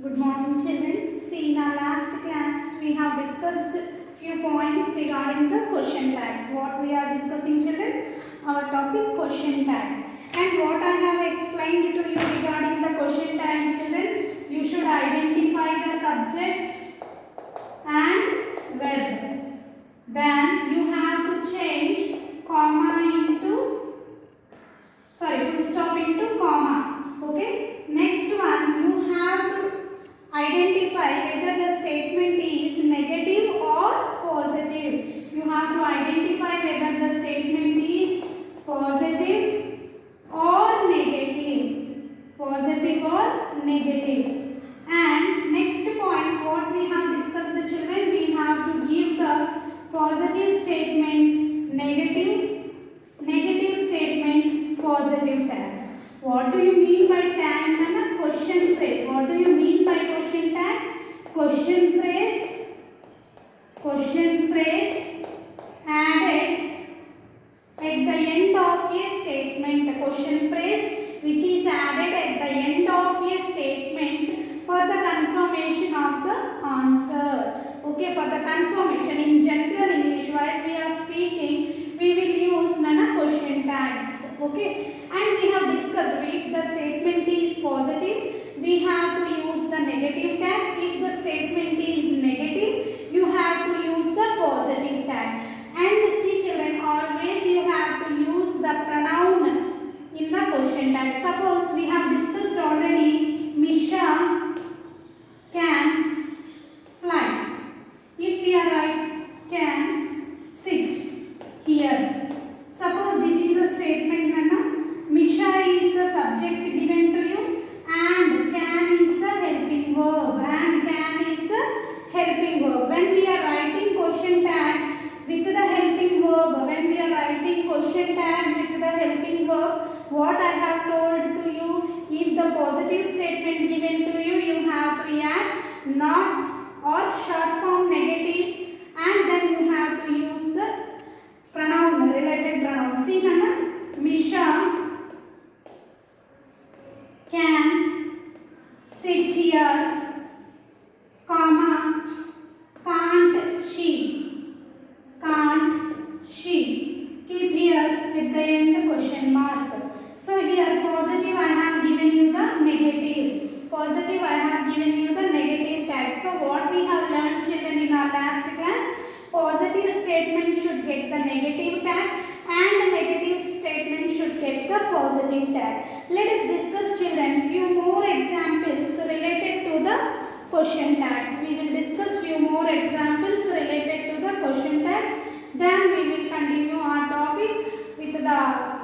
Good morning, children. See, in our last class, we have discussed few points regarding the question tags. What we are discussing, children? Our topic, question tag. And what I have explained to you regarding the question tag, children, you should identify the subject and verb. Then you have to change comma into, full stop into comma. Okay. Next one, you have to identify whether the statement is negative or positive. You have to identify whether the statement is positive or negative. Positive or negative. And next point, what we have discussed, children, we have to give the positive statement negative statement positive tag. What do you mean by tag? Question phrase. What do you mean by question tag? Question phrase added at the end of a statement. A question phrase which is added at the end of a statement for the confirmation of the answer. Okay, for the confirmation. In general English, while we are speaking, we will use question tags. Okay, and we have discussed if the statement is positive, we have to use the negative tag. If the statement is negative, you have to use the positive tag. And see, children, always you have to use the pronoun in the question tag. Suppose we have discussed already, Misha can fly. If we are right, can sit here. Suppose this is a statement, Misha is the subject given to you and can is the helping verb, and can is the helping verb. When we are writing question tag with the helping verb, what I have told to you, if the positive statement given to you, you have to add not or short form negative, and then you have to use the pronoun, related pronoun. See, Misha can sit here, comma, can't she, keep here at the end question mark. So here positive I have given you the negative, tag. So what we have learned, children, in our last class, positive statement should get the negative tag and negative statement should get the positive tag. Let us discuss, children, few more examples related to the question tags. We will discuss few more examples related to the question tags. Then we will continue our topic with the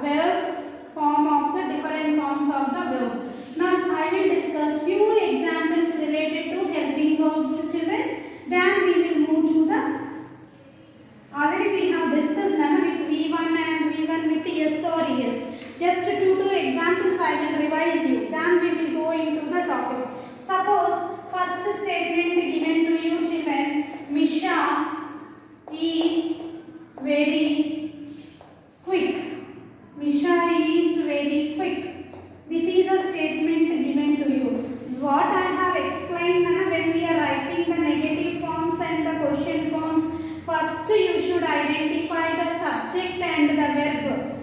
verbs, form of the different forms of the verb. Now I will discuss few examples related to helping verbs, children. Then we will move to the, already we have discussed with V1 and V1 with yes or yes. Just two examples I will revise you. Then we will go into the topic. Suppose first statement given to you, children, Misha is very quick. Misha is very quick. This is a statement given to you. What I have explained when we are writing the negative forms and the question forms, first you should identify the subject and the verb.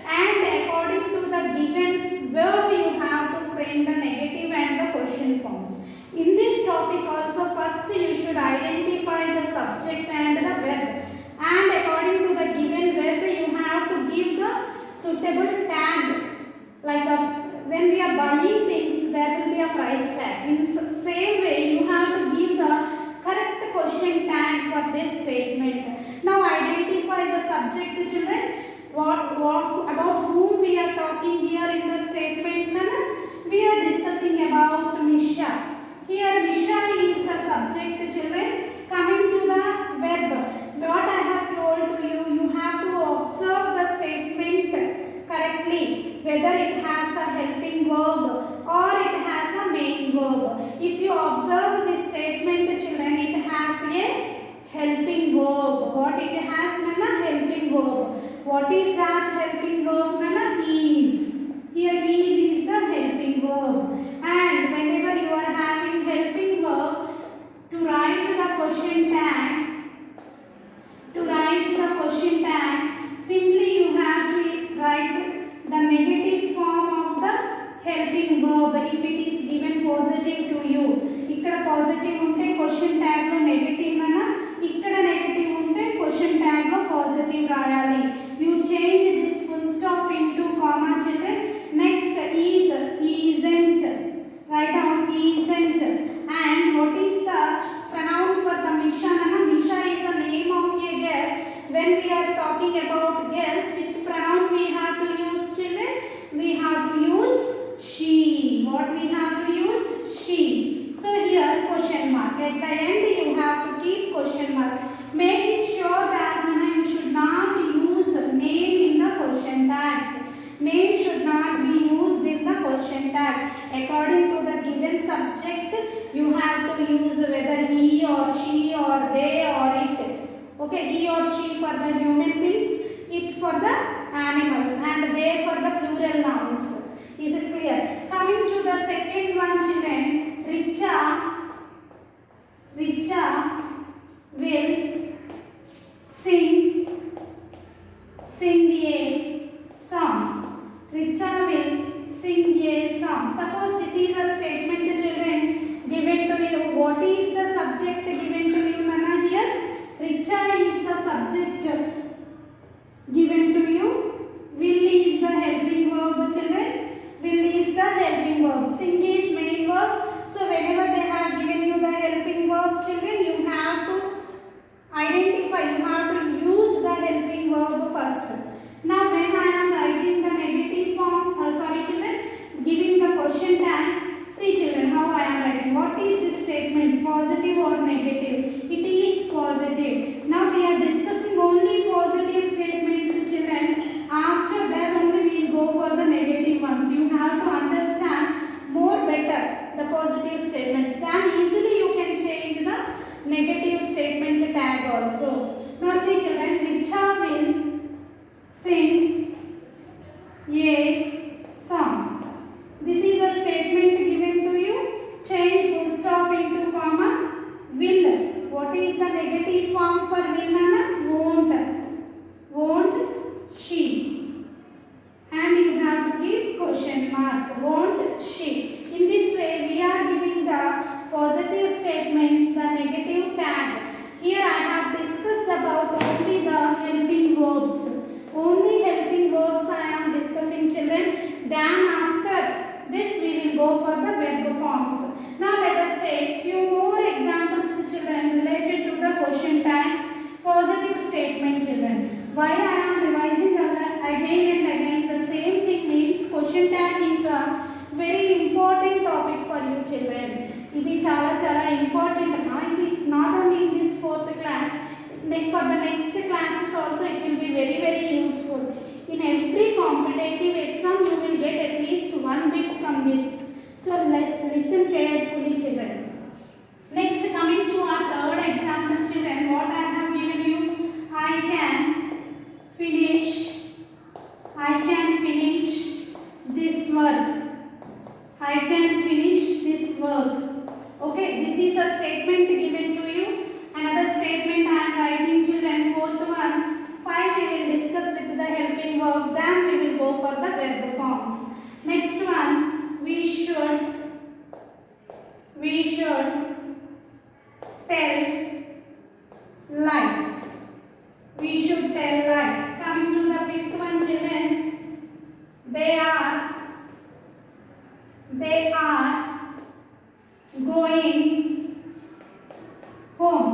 And according to the given verb you have to frame the negative and the question forms. In this topic also, first you should identify the subject and the verb, and according to the given verb you have to give the suitable tag. When we are buying things, there will be a price tag. In the same way, you have to give the correct question tag for this statement. Now identify the subject, children. What about whom we are talking here in the statement? We are discussing about Misha. Here Misha is the subject, children. Coming to the verb, what I have told to you, you have to observe the statement correctly, whether it has a helping verb or it has a main verb. If you observe this statement, children, it has a helping verb. What it has, helping verb. What is that helping verb, is? Here is the the negative form of the helping verb if it is given positive to you. ఇక్కడ positive ఉంటే question tag లో negative అన్నా, ఇక్కడ negative ఉంటే question tag లో positive రాయాలి. You change this full stop into comma children. Next is, isn't. Write down isn't. And what is the pronoun for the Misha? Misha is the name of a girl. When we are talking about girls, which pronoun we have to use children? We have to use she. What we have to use? She. So here question mark. At the end you have to keep question mark. Make it sure that you should not use name in the question tags. Name should not be used in the question tag. According to the given subject, you have to use whether he or she or they or it. Okay, he or she for the human beings, it for the animals, and they for the plural nouns. Is it clear? Coming to the second one children, Richa will sing a song. Richa will sing a song. Suppose this is a statement children given to you. What is the subject given to you Nana here? Richa is the subject given to you. Will is the helping verb children. Will is the helping verb. Sing is main verb. So whenever they have given you the helping verb children, you have to identify, you have to use the helping verb first. Now when I am writing the negative form, children, giving the question tag, see children how I am writing. What is this statement? Positive or negative? It is positive. Now we are discussing only positive statements children. After that only we will go for the negative ones. You have to understand more better the positive statements. Then easily you can change the negative statement tag also. Now see children, Richa will sing a song. This is a statement given to you. Change full stop into comma. Will. What is the negative form for will Nana? Won't she? And you have to give question mark. Won't she? In this way we are giving the positive statements the negative tag. Here I have discussed about only the helping verbs. Only helping verbs I am discussing children. Then after this we will go for the verb forms. Now let us take few more examples children related to the question tags. Positive statement children. Why I am revising again and again the same thing means question tag is a very important topic for you children. Idi chala important ma. Idi not only in this 4th class, for the next classes also it will be very useful. In every competitive exam you will get at least one bit from this. So let's listen carefully children. Next coming to our third example children, what I have given you, I can finish this work. I can finish this work. Okay, this is a statement given to you. Another statement I am writing children, 4th one. 5 we will discuss with the helping verb. Then we will go for the verb forms. Next one, we should tell lies. We should tell lies. Coming to the 5th one children, they are going home.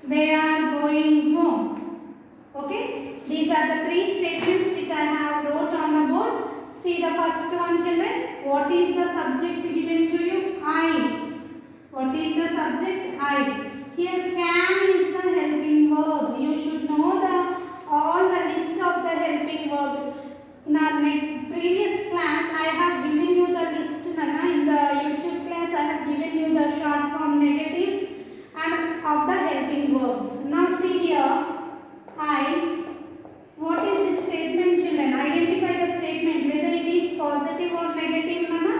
They are going home. Okay, these are the 3 statements which I have wrote on the board. See the first one children. What is the subject given to you? I. What is the subject? I. Here can is the helping verb. You should know all the list of the helping verb. In our previous class I have given you the list Nana. In the YouTube class I have given you the short form negatives and of the helping verbs. Now see here, I. What is this statement children? Identify the statement whether it is positive or negative Nana.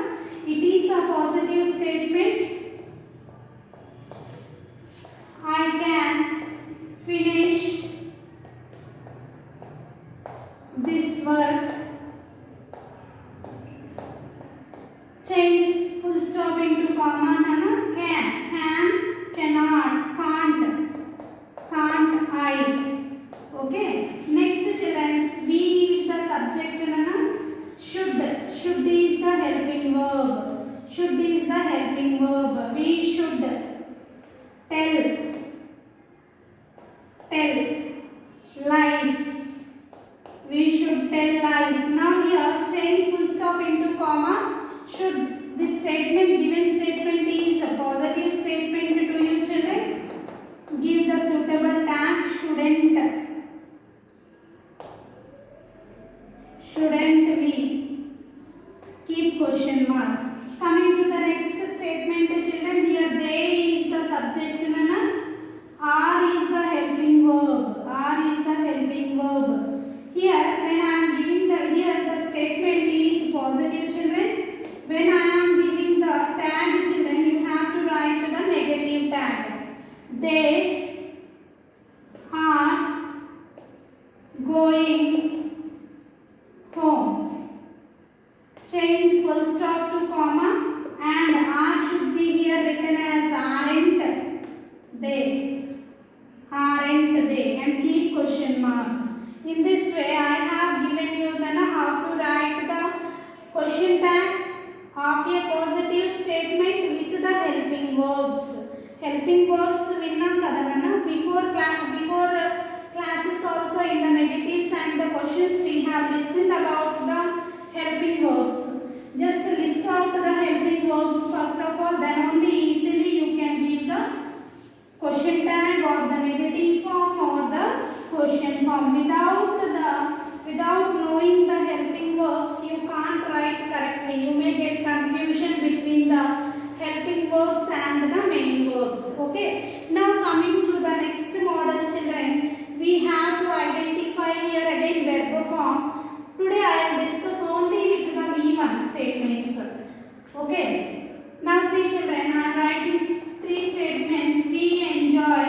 It is a positive statement. I can finish this work comma nana can, cannot, can't I. Okay. Next children, we is the subject nana. Should is the helping verb. Should is the helping verb. We should tell lies. We should tell lies. Now here change full stop into comma. Should this statement, given statement is a positive statement to you children? Give the suitable tag. Shouldn't we? Keep question mark. Coming to the next statement children, here they is the subject nana. Are is the helping verb. Are is the helping verb. Here when I am giving the, here the statement is positive children. When I am giving the tag children, you have to write the negative tag. They are going home. Change full stop to comma and are should be here written as aren't they. Aren't they, and keep question mark. In this way I have given you the how to write the question tag of a positive statement with the helping verbs. Helping verbs vinnam kada nana before classes also in the negatives and the questions we have listened about the helping verbs. Just list out the helping verbs first of all, then only easily you can give the question tag or the negative form or the question form. Without knowing the helping verbs you can't write correctly. You may get confusion between the helping verbs and the main verbs. Okay. Now coming to the next model children, we have to identify here again verb form. Today I will discuss only with the V1 statements. Okay. Now see children, I am writing 3 statements. We enjoy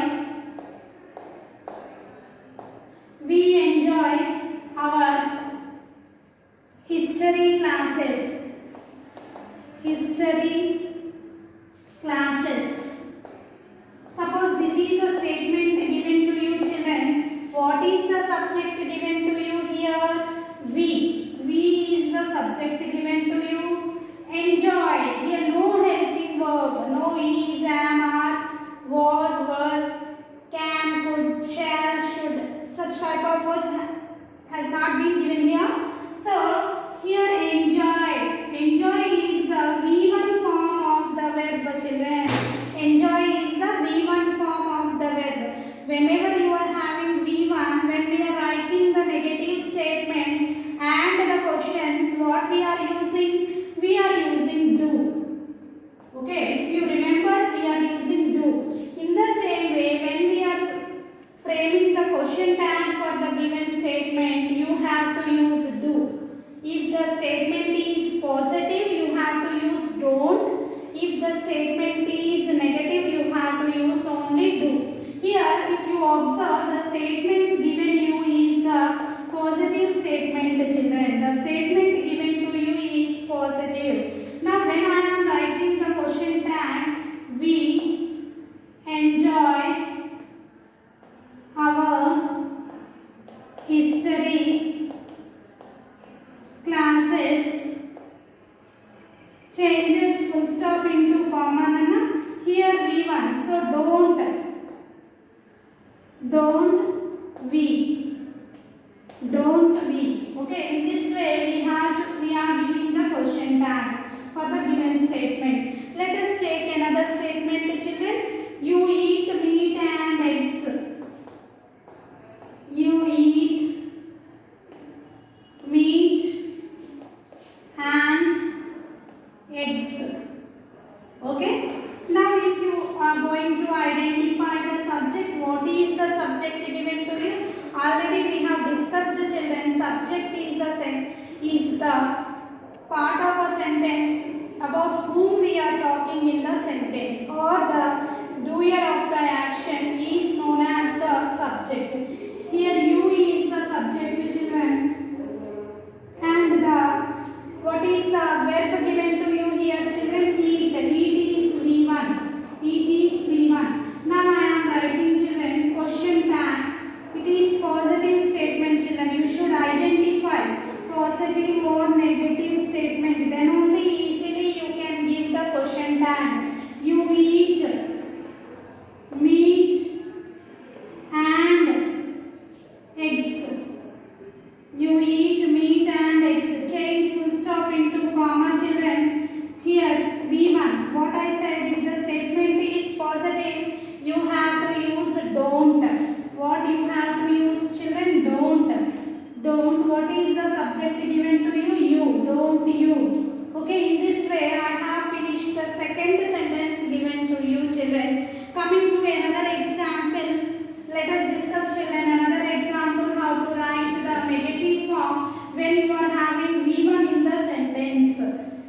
our history classes. Suppose this is a statement given to you children. What is the subject given to you here? We is the subject given to you. Enjoy, here no helping verb, no is, am, are, was, were, can, could, shall, should, such type of words has not been given here. So here enjoy is the V1 form of the verb children. Enjoy is the V1 form of the verb. Whenever you are having V1, when we are writing the negative statement and the questions, what we are using? We are using do. Okay, if you remember, we are using do. In the same way, when we are framing the question tag for the given statement, you have to use do. If the statement is positive, you have to use don't. If the statement is negative, you have to use only do. Here, if you observe, the statement given you is the positive statement children. The statement given to you is positive. Now when I am writing the question tag, we enjoy our history classes. Changes full stop into comma nana. Here V1. So don't we. Okay, in this way we are giving the question tag for the given statement. Let us take another statement children. You eat meat and eggs. You eat meat and eggs. Okay. Now if you are going to identify the subject, what is the subject given to you? Already we have discussed children. Subject is the part of a sentence about whom we are talking in the sentence, or the doer of the action is known as the subject. Here you is the subject children, and what is the verb given to you here children? Eat is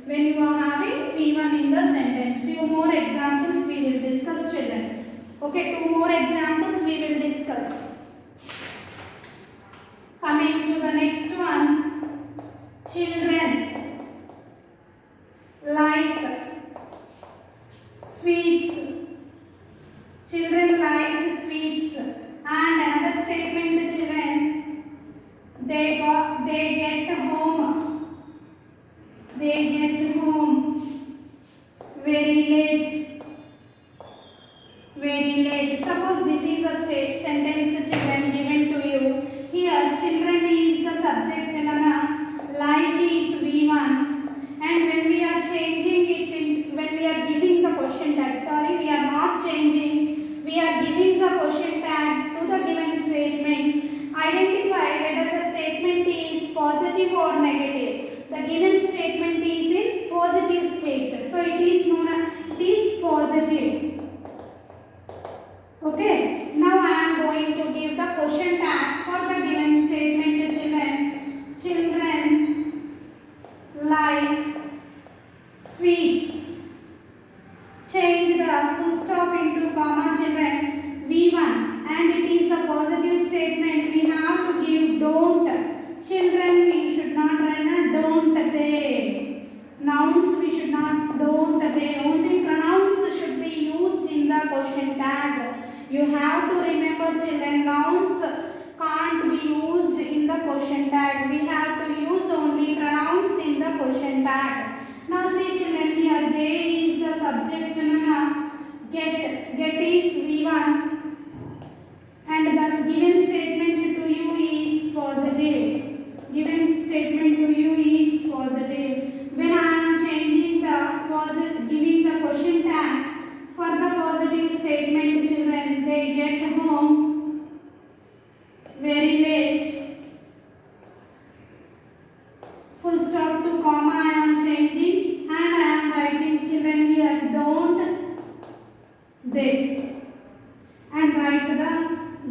when you are having V1 in the sentence. Few more examples we will discuss, children. Okay, two more examples we will discuss. Coming to the next one, children like sweets. Children like sweets. And another statement, children, they get home. They get home very late. Very late. Suppose this is a sentence, children, given to you. Here, children is the subject, like is V1. And when we are changing it, when we are giving the question tag, sorry, we are not changing. We are giving the question tag to the given statement. Identify whether the statement is positive or negative. The given statement is in positive state. So it is known as, it is positive. Okay, now I am going to give the question tag for the given statement, children. Children like sweets. Change the full stop into comma, children. V1, and it is a positive statement. We have to give don't. Children, we should not write a don't they. Nouns we should not don't they. Only pronouns should be used in the question tag. You have to remember, children, nouns can't be used in the question tag. We have to use only pronouns in the question tag. Now see, children, here they is the subject, get is V1, and the given statement to you is positive. Given statement to you is positive. When I am changing the positive, giving the question tag for the positive statement, children, they get home very late. Full stop to comma I am changing, and I am writing, children, here don't they, and write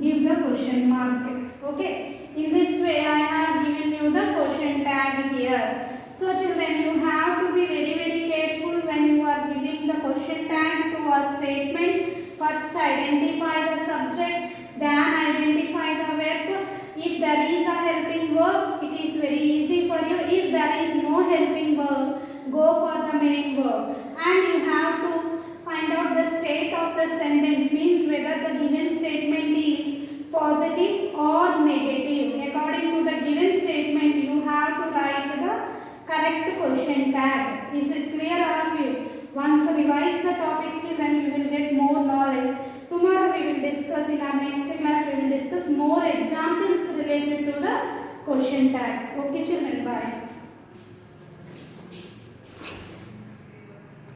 give the question mark. Okay, in this way I have given you the question tag here. So children, you have to be very careful when you are giving the question tag to a statement. First identify the subject, then identify the verb. If there is a helping verb, it is very easy for you. If there is no helping verb, go for the main verb. And you have to find out the state of the sentence, means whether the given statement is positive or negative. According to the given statement, you have to write the correct question tag. Is it clear, all of you? Once revise the topic, children, you will get more knowledge. Tomorrow we will discuss, in our next class we will discuss more examples related to the question tag. Okay children, bye.